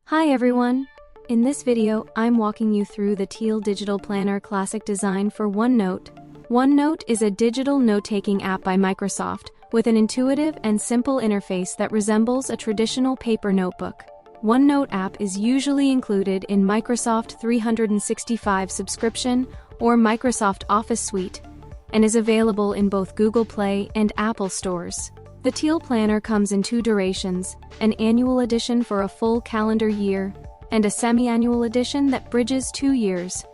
Hi everyone! In this video, I'm walking you through the Teal Digital Planner classic design for OneNote. OneNote is a digital note-taking app by Microsoft with an intuitive and simple interface that resembles a traditional paper notebook. OneNote app is usually included in Microsoft 365 subscription or Microsoft Office Suite and is available in both Google Play and Apple stores. The Teal Planner comes in two durations, an annual edition for a full calendar year, and a semi-annual edition that bridges 2 years.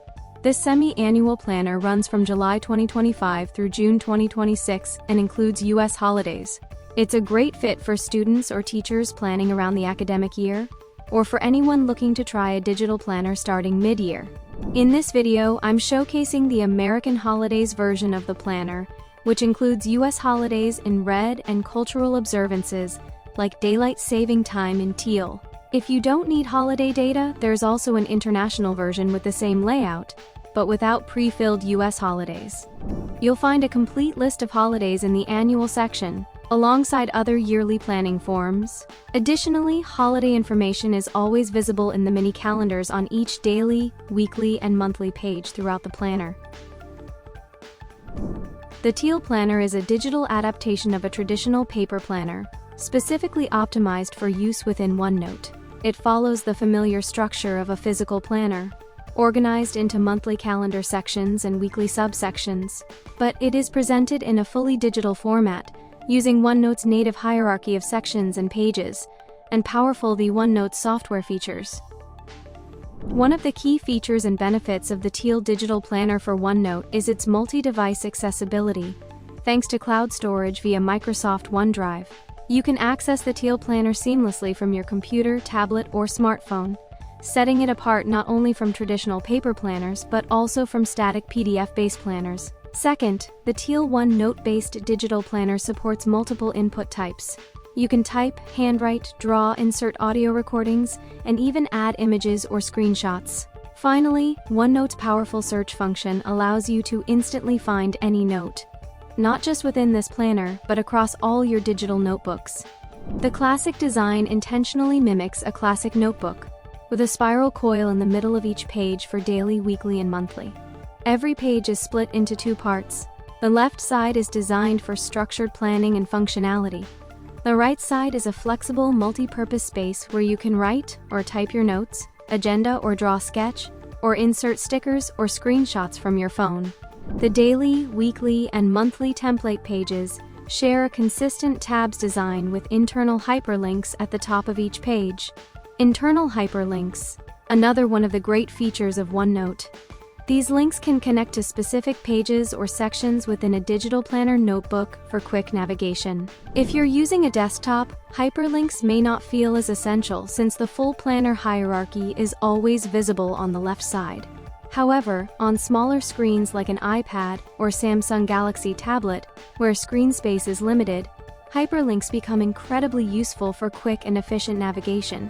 This semi-annual planner runs from July 2025 through June 2026 and includes US holidays. It's a great fit for students or teachers planning around the academic year, or for anyone looking to try a digital planner starting mid-year. In this video, I'm showcasing the American holidays version of the planner, which includes US holidays in red and cultural observances like daylight saving time in teal. If you don't need holiday data, there's also an international version with the same layout, but without pre-filled US holidays. You'll find a complete list of holidays in the annual section, alongside other yearly planning forms. Additionally, holiday information is always visible in the mini calendars on each daily, weekly, and monthly page throughout the planner. The Teal Planner is a digital adaptation of a traditional paper planner, specifically optimized for use within OneNote. It follows the familiar structure of a physical planner, organized into monthly calendar sections and weekly subsections, but it is presented in a fully digital format, using OneNote's native hierarchy of sections and pages, and powerful the OneNote software features. One of the key features and benefits of the Teal Digital Planner for OneNote is its multi-device accessibility. Thanks to cloud storage via Microsoft OneDrive, you can access the Teal Planner seamlessly from your computer, tablet, or smartphone, setting it apart not only from traditional paper planners but also from static PDF-based planners. Second, the Teal OneNote-based digital planner supports multiple input types. You can type, handwrite, draw, insert audio recordings, and even add images or screenshots. Finally, OneNote's powerful search function allows you to instantly find any note, not just within this planner, but across all your digital notebooks. The classic design intentionally mimics a classic notebook, with a spiral coil in the middle of each page for daily, weekly, and monthly. Every page is split into two parts. The left side is designed for structured planning and functionality. The right side is a flexible, multi-purpose space where you can write or type your notes, agenda or draw sketch, or insert stickers or screenshots from your phone. The daily, weekly, and monthly template pages share a consistent tabs design with internal hyperlinks at the top of each page. Internal hyperlinks, another one of the great features of OneNote. These links can connect to specific pages or sections within a digital planner notebook for quick navigation. If you're using a desktop, hyperlinks may not feel as essential since the full planner hierarchy is always visible on the left side. However, on smaller screens like an iPad or Samsung Galaxy tablet, where screen space is limited, hyperlinks become incredibly useful for quick and efficient navigation.